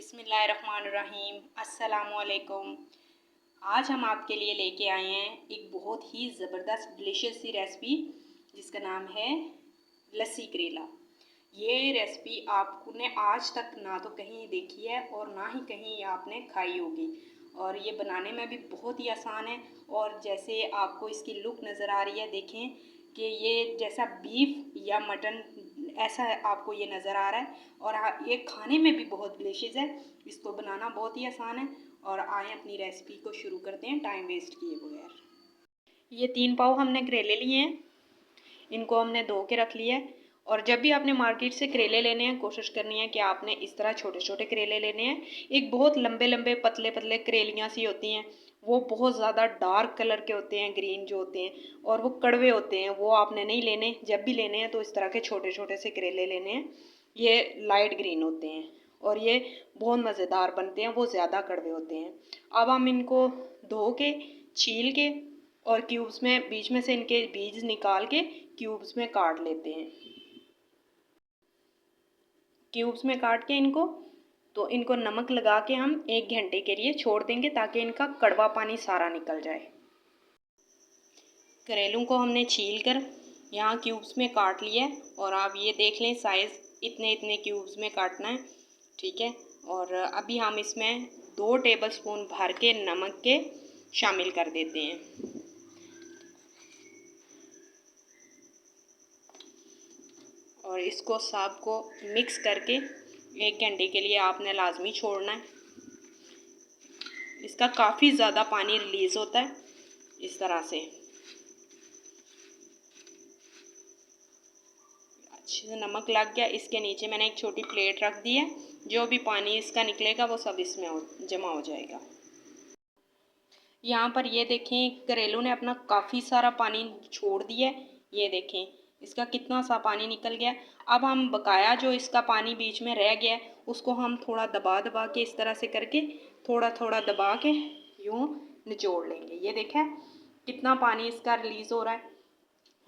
बिस्मिल्लाहिर्रहमानिर्रहीम। अस्सलामुअलैकुम। आज हम आपके लिए लेके आए हैं एक बहुत ही ज़बरदस्त डिलीशियस सी रेसिपी जिसका नाम है लस्सी करेला। ये रेसिपी आपने आज तक ना तो कहीं देखी है और ना ही कहीं आपने खाई होगी, और ये बनाने में भी बहुत ही आसान है। और जैसे आपको इसकी लुक नज़र आ रही है, देखें कि ये जैसा बीफ या मटन ऐसा आपको ये नज़र आ रहा है, और ये खाने में भी बहुत डिलीशियस है। इसको बनाना बहुत ही आसान है। और आए अपनी रेसिपी को शुरू करते हैं टाइम वेस्ट किए बगैर। ये 3 पाव हमने करेले लिए हैं, इनको हमने धो के रख लिया है। और जब भी आपने मार्केट से करेले लेने हैं, कोशिश करनी है कि आपने इस तरह छोटे छोटे करेले लेने हैं। एक बहुत लंबे लंबे पतले पतले करेलियाँ सी होती हैं, वो बहुत ज़्यादा डार्क कलर के होते हैं, ग्रीन जो होते हैं, और वो कड़वे होते हैं, वो आपने नहीं लेने। जब भी लेने हैं तो इस तरह के छोटे छोटे से करेले लेने हैं। ये लाइट ग्रीन होते हैं और ये बहुत मज़ेदार बनते हैं, वो ज़्यादा कड़वे होते हैं। अब हम इनको धो के छील के और क्यूब्स में बीच में से इनके बीज निकाल के क्यूब्स में काट लेते हैं। क्यूब्स में काट के इनको नमक लगा के हम 1 घंटे के लिए छोड़ देंगे ताकि इनका कड़वा पानी सारा निकल जाए। करेलों को हमने छील कर यहाँ क्यूब्स में काट लिया है, और आप ये देख लें साइज़ इतने इतने क्यूब्स में काटना है, ठीक है। और अभी हम इसमें 2 टेबलस्पून भर के नमक के शामिल कर देते हैं। और इसको सब को मिक्स करके 1 घंटे के लिए आपने लाजमी छोड़ना है। इसका काफ़ी ज़्यादा पानी रिलीज़ होता है इस तरह से। अच्छे से नमक लग गया। इसके नीचे मैंने एक छोटी प्लेट रख दी है, जो भी पानी इसका निकलेगा वो सब इसमें जमा हो जाएगा। यहाँ पर ये देखें करेलों ने अपना काफ़ी सारा पानी छोड़ दिया है। ये देखें इसका कितना सा पानी निकल गया। अब हम बकाया जो इसका पानी बीच में रह गया है उसको हम थोड़ा दबा दबा के इस तरह से करके थोड़ा थोड़ा दबा के यूँ निचोड़ लेंगे। ये देखें कितना पानी इसका रिलीज़ हो रहा है।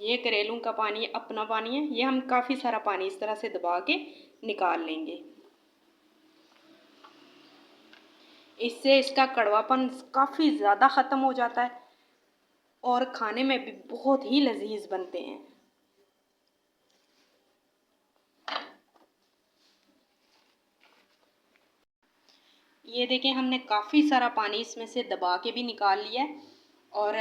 ये करेलों का पानी अपना पानी है, ये हम काफ़ी सारा पानी इस तरह से दबा के निकाल लेंगे। इससे इसका कड़वापन काफ़ी ज़्यादा ख़त्म हो जाता है और खाने में भी बहुत ही लजीज बनते हैं। ये देखें हमने काफ़ी सारा पानी इसमें से दबा के भी निकाल लिया है, और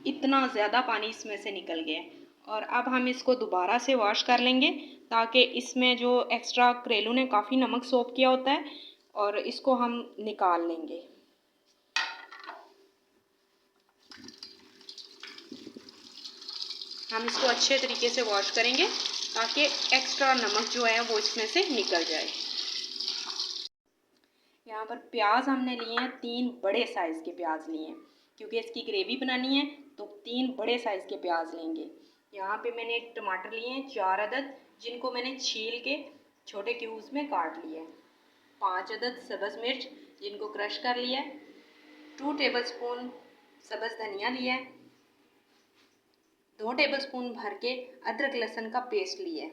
इतना ज़्यादा पानी इसमें से निकल गया है। और अब हम इसको दोबारा से वॉश कर लेंगे ताकि इसमें जो एक्स्ट्रा करेलों ने काफ़ी नमक सोख किया होता है, और इसको हम निकाल लेंगे। हम इसको अच्छे तरीके से वॉश करेंगे ताकि एक्स्ट्रा नमक जो है वो इसमें से निकल जाए। यहाँ पर प्याज हमने लिए हैं, 3 बड़े साइज़ के प्याज लिए हैं, क्योंकि इसकी ग्रेवी बनानी है तो 3 बड़े साइज़ के प्याज लेंगे। यहाँ पे मैंने एक टमाटर लिए हैं 4 अदद, जिनको मैंने छील के छोटे क्यूब्स में काट लिया है। 5 अदद सब्ज़ मिर्च, जिनको क्रश कर लिया है। 2 टेबलस्पून सब्ज़ धनिया लिया है। 2 टेबलस्पून भर के अदरक लहसुन का पेस्ट लिया है।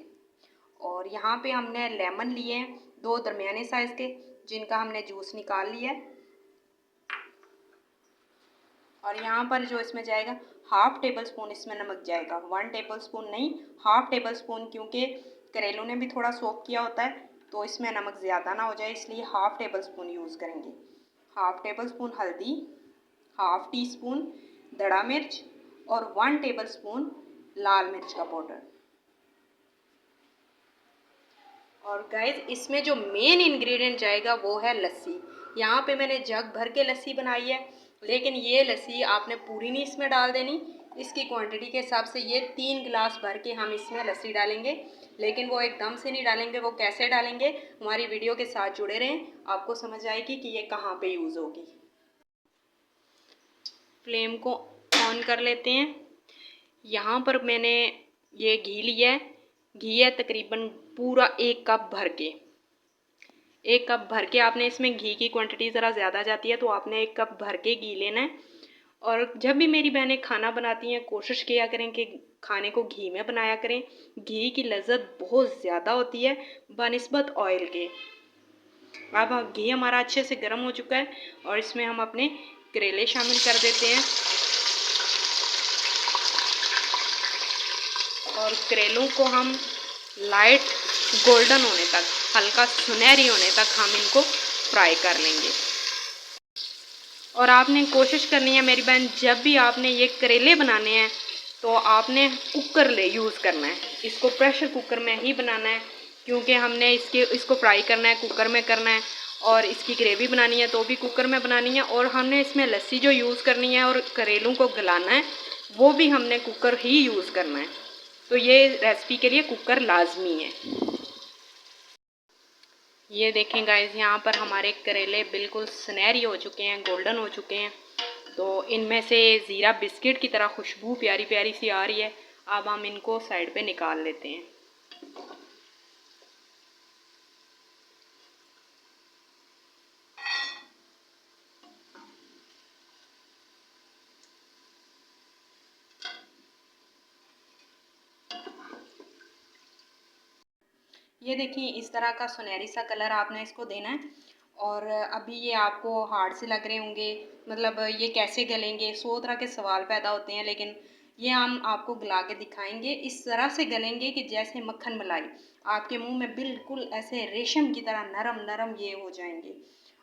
और यहाँ पे हमने लेमन लिए हैं 2 दरमियाने साइज़ के, जिनका हमने जूस निकाल लिया है। और यहाँ पर जो इसमें जाएगा 1/2 टेबलस्पून इसमें नमक जाएगा, 1 टेबलस्पून नहीं 1/2 टेबलस्पून, क्योंकि करेलों ने भी थोड़ा सोक किया होता है तो इसमें नमक ज़्यादा ना हो जाए, इसलिए 1/2 टेबलस्पून यूज़ करेंगे। 1/2 टेबलस्पून हल्दी, 1/2 टीस्पून दड़ा मिर्च, और 1 टेबलस्पून लाल मिर्च का पाउडर। और गाइस इसमें जो मेन इंग्रेडिएंट जाएगा वो है लस्सी। यहाँ पे मैंने जग भर के लस्सी बनाई है, लेकिन ये लस्सी आपने पूरी नहीं इसमें डाल देनी। इसकी क्वांटिटी के हिसाब से ये 3 गिलास भर के हम इसमें लस्सी डालेंगे, लेकिन वो एकदम से नहीं डालेंगे। वो कैसे डालेंगे, हमारी वीडियो के साथ जुड़े रहें, आपको समझ आएगी कि ये कहाँ पे यूज़ होगी। फ्लेम को ऑन कर लेते हैं। यहाँ पर मैंने ये घी लिया है, घी है तकरीबन पूरा 1 कप भर के। 1 कप भर के आपने इसमें घी की क्वांटिटी ज़रा ज़्यादा जाती है तो आपने 1 कप भर के घी लेना है। और जब भी मेरी बहनें खाना बनाती हैं कोशिश किया करें कि खाने को घी में बनाया करें। घी की लज़्ज़त बहुत ज़्यादा होती है बनिस्बत ऑयल के। अब घी हमारा अच्छे से गर्म हो चुका है और इसमें हम अपने करेले शामिल कर देते हैं और करेलों को हम लाइट गोल्डन होने तक, हल्का सुनहरी होने तक हम इनको फ्राई कर लेंगे। और आपने कोशिश करनी है मेरी बहन, जब भी आपने ये करेले बनाने हैं तो आपने कुकर यूज़ करना है, इसको प्रेशर कुकर में ही बनाना है, क्योंकि हमने इसको फ्राई करना है, कुकर में करना है। और इसकी ग्रेवी बनानी है तो भी कुकर में बनानी है, और हमने इसमें लस्सी जो यूज़ करनी है और करेलों को गलाना है वो भी हमने कुकर ही यूज़ करना है। तो ये रेसिपी के लिए कुकर लाजमी है। ये देखें गाइस, यहाँ पर हमारे करेले बिल्कुल सुनहरी हो चुके हैं, गोल्डन हो चुके हैं। तो इनमें से ज़ीरा बिस्किट की तरह खुशबू प्यारी प्यारी सी आ रही है। अब हम इनको साइड पे निकाल लेते हैं। ये देखिए, इस तरह का सुनहरी सा कलर आपने इसको देना है। और अभी ये आपको हार्ड से लग रहे होंगे, मतलब ये कैसे गलेंगे, 100 तरह के सवाल पैदा होते हैं, लेकिन ये हम आपको गला के दिखाएंगे। इस तरह से गलेंगे कि जैसे मक्खन मलाई, आपके मुंह में बिल्कुल ऐसे रेशम की तरह नरम नरम ये हो जाएंगे,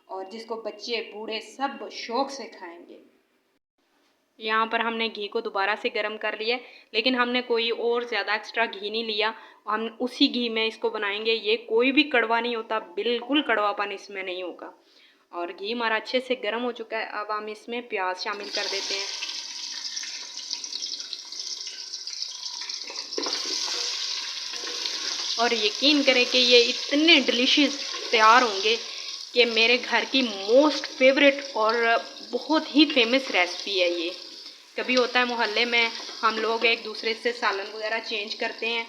और जिसको बच्चे बूढ़े सब शौक से खाएंगे। यहाँ पर हमने घी को दोबारा से गर्म कर लिया, लेकिन हमने कोई और ज़्यादा एक्स्ट्रा घी नहीं लिया। हम उसी घी में इसको बनाएंगे। ये कोई भी कड़वा नहीं होता, बिल्कुल कड़वापन इसमें नहीं होगा। और घी हमारा अच्छे से गर्म हो चुका है। अब हम इसमें प्याज शामिल कर देते हैं। और यकीन करें कि ये इतने डिलीशियस तैयार होंगे कि मेरे घर की मोस्ट फेवरेट और बहुत ही फेमस रेसिपी है ये। कभी होता है मोहल्ले में हम लोग एक दूसरे से सालन वगैरह चेंज करते हैं,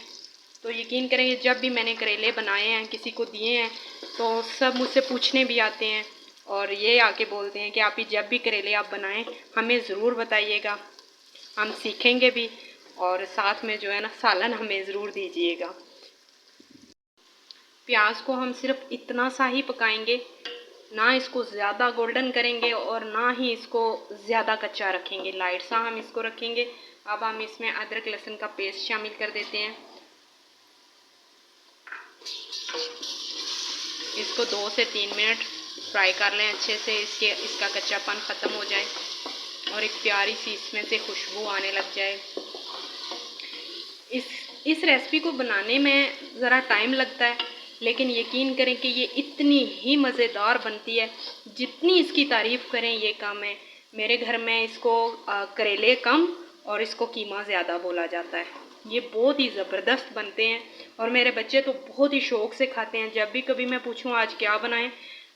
तो यकीन करें जब भी मैंने करेले बनाए हैं, किसी को दिए हैं, तो सब मुझसे पूछने भी आते हैं और ये आके बोलते हैं कि आप ही जब भी करेले आप बनाएं हमें ज़रूर बताइएगा, हम सीखेंगे भी, और साथ में जो है ना सालन हमें ज़रूर दीजिएगा। प्याज को हम सिर्फ इतना सा ही पकाएंगे, ना इसको ज़्यादा गोल्डन करेंगे और ना ही इसको ज़्यादा कच्चा रखेंगे, लाइट सा हम इसको रखेंगे। अब हम इसमें अदरक लहसुन का पेस्ट शामिल कर देते हैं। इसको 2 से 3 मिनट फ्राई कर लें अच्छे से, इसका कच्चापन ख़त्म हो जाए और एक प्यारी सी इसमें से खुशबू आने लग जाए। इस रेसिपी को बनाने में ज़रा टाइम लगता है, लेकिन यकीन करें कि ये इतनी ही मज़ेदार बनती है, जितनी इसकी तारीफ़ करें ये कम है। मेरे घर में इसको करेले कम और इसको कीमा ज़्यादा बोला जाता है। ये बहुत ही ज़बरदस्त बनते हैं और मेरे बच्चे तो बहुत ही शौक़ से खाते हैं। जब भी कभी मैं पूछूं आज क्या बनाएं,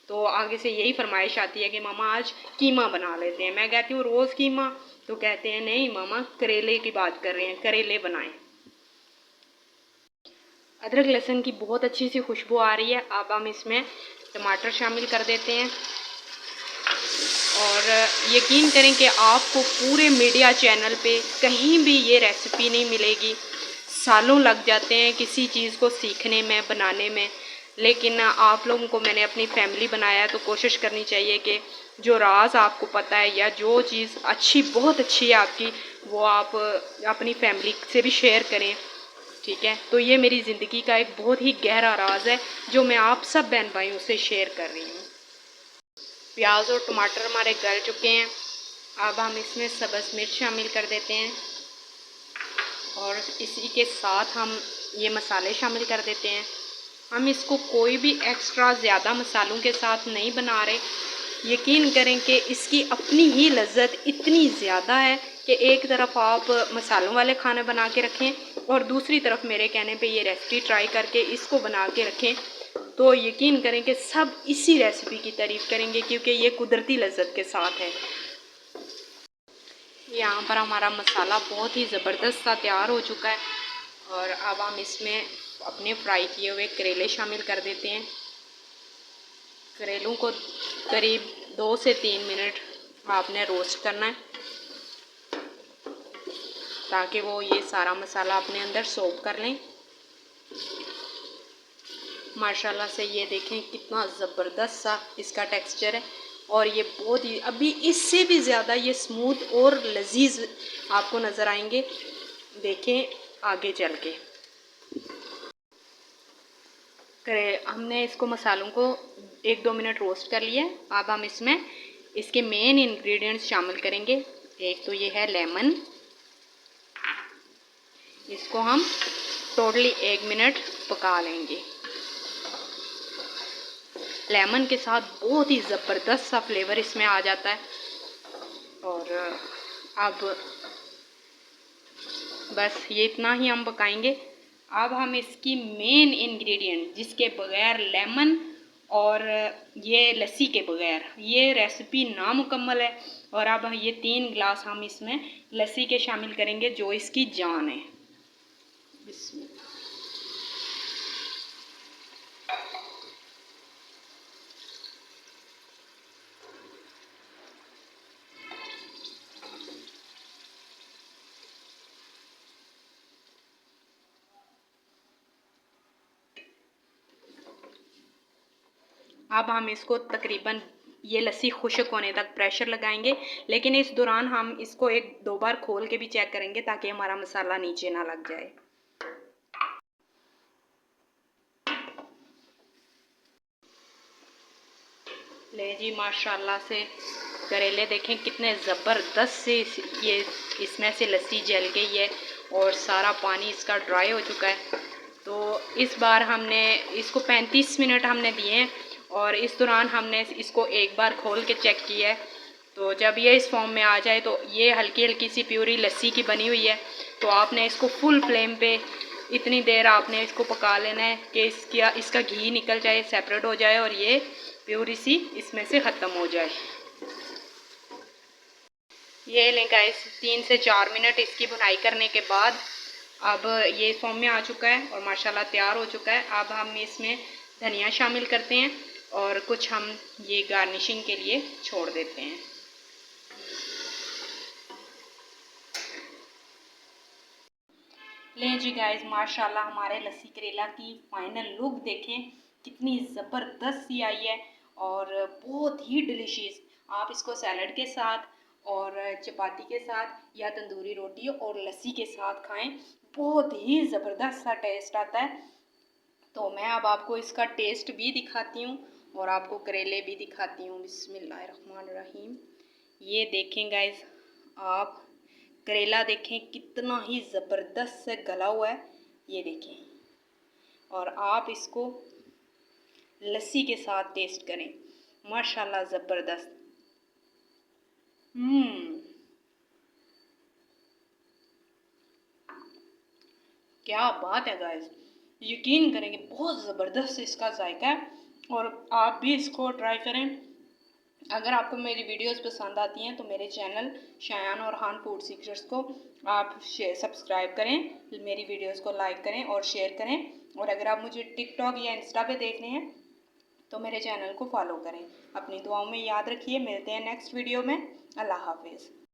तो आगे से यही फरमाइश आती है कि मामा आज कीमा बना लेते हैं। मैं कहती हूँ रोज़ कीमा, तो कहते हैं नहीं मामा करेले की बात कर रहे हैं, करेले बनाएं। अदरक लहसुन की बहुत अच्छी सी खुशबू आ रही है। अब हम इसमें टमाटर शामिल कर देते हैं और यकीन करें कि आपको पूरे मीडिया चैनल पे कहीं भी ये रेसिपी नहीं मिलेगी। सालों लग जाते हैं किसी चीज़ को सीखने में, बनाने में, लेकिन आप लोगों को मैंने अपनी फैमिली बनाया है, तो कोशिश करनी चाहिए कि जो राज आपको पता है या जो चीज़ अच्छी, बहुत अच्छी है आपकी, वो आप अपनी फैमिली से भी शेयर करें। ठीक है, तो ये मेरी ज़िंदगी का एक बहुत ही गहरा राज है जो मैं आप सब बहन भाइयों से शेयर कर रही हूँ। प्याज और टमाटर हमारे गल चुके हैं। अब हम इसमें सब्ज़ मिर्च शामिल कर देते हैं और इसी के साथ हम ये मसाले शामिल कर देते हैं। हम इसको कोई भी एक्स्ट्रा ज़्यादा मसालों के साथ नहीं बना रहे। यकीन करें कि इसकी अपनी ही लज्जत इतनी ज़्यादा है कि एक तरफ आप मसालों वाले खाने बना के रखें और दूसरी तरफ मेरे कहने पे ये रेसिपी ट्राई करके इसको बना के रखें, तो यकीन करें कि सब इसी रेसिपी की तारीफ़ करेंगे, क्योंकि ये कुदरती लज्जत के साथ है। यहाँ पर हमारा मसाला बहुत ही ज़बरदस्त सा तैयार हो चुका है और अब हम इसमें अपने फ्राई किए हुए करेले शामिल कर देते हैं। करेलों को करीब 2 से 3 मिनट आपने रोस्ट करना है, ताकि वो ये सारा मसाला अपने अंदर सोक कर लें। माशाल्लाह से ये देखें कितना ज़बरदस्त सा इसका टेक्सचर है और ये बहुत ही अभी इससे भी ज़्यादा ये स्मूथ और लजीज आपको नज़र आएंगे। देखें आगे चल के हमने इसको मसालों को 1-2 मिनट रोस्ट कर लिया। अब हम इसमें इसके मेन इंग्रेडिएंट्स शामिल करेंगे। एक तो ये है लेमन, इसको हम टोटली 1 मिनट पका लेंगे। लेमन के साथ बहुत ही ज़बरदस्त सा फ्लेवर इसमें आ जाता है। और अब बस ये इतना ही हम पकाएंगे। अब हम इसकी मेन इंग्रेडिएंट जिसके बगैर लेमन और ये लस्सी के बगैर ये रेसिपी नामुकम्मल है। और अब ये 3 गिलास हम इसमें लस्सी के शामिल करेंगे जो इसकी जान है। बिस्मिल्लाह। अब हम इसको तकरीबन ये लस्सी खुश्क होने तक प्रेशर लगाएंगे, लेकिन इस दौरान हम इसको 1-2 बार खोल के भी चेक करेंगे ताकि हमारा मसाला नीचे ना लग जाए। ले जी माशाल्लाह से करेले देखें कितने ज़बरदस्त से ये इसमें से लस्सी जल गई है और सारा पानी इसका ड्राई हो चुका है। तो इस बार हमने इसको 35 मिनट हमने दिए हैं और इस दौरान हमने इसको एक बार खोल के चेक किया है। तो जब ये इस फॉर्म में आ जाए तो ये हल्की हल्की सी प्यूरी लस्सी की बनी हुई है। तो आपने इसको फुल फ्लेम पे इतनी देर आपने इसको पका लेना है कि इसका घी निकल जाए, सेपरेट हो जाए और ये प्यूरी सी इसमें से ख़त्म हो जाए। ये लें गाइस 3 से 4 मिनट इसकी भुनाई करने के बाद अब ये फॉर्म में आ चुका है और माशाल्लाह तैयार हो चुका है। अब हम इसमें धनिया शामिल करते हैं और कुछ हम ये गार्निशिंग के लिए छोड़ देते हैं। लें जी गाइस माशाल्लाह हमारे लस्सी करेला की फाइनल लुक देखें कितनी ज़बरदस्त सी आई है और बहुत ही डिलीशियस। आप इसको सैलड के साथ और चपाती के साथ या तंदूरी रोटी और लस्सी के साथ खाएं, बहुत ही ज़बरदस्त सा टेस्ट आता है। तो मैं अब आपको इसका टेस्ट भी दिखाती हूँ और आपको करेले भी दिखाती हूँ। बिस्मिल्लाहिर्रहमानिर्रहीम। ये देखें गाइस, आप करेला देखें कितना ही ज़बरदस्त से गला हुआ है, ये देखें। और आप इसको लस्सी के साथ टेस्ट करें, माशाल्लाह ज़बरदस्त। क्या बात है गाइस, यकीन करेंगे बहुत ज़बरदस्त इसका जायका है और आप भी इसको ट्राई करें। अगर आपको मेरी वीडियोस पसंद आती हैं तो मेरे चैनल शायान और हान फूड सीक्रेट्स को आप सब्सक्राइब करें, मेरी वीडियोस को लाइक करें और शेयर करें। और अगर आप मुझे टिकटॉक या इंस्टा पे देख रहे हैं तो मेरे चैनल को फॉलो करें। अपनी दुआओं में याद रखिए। मिलते हैं नेक्स्ट वीडियो में। अल्लाह हाफिज़।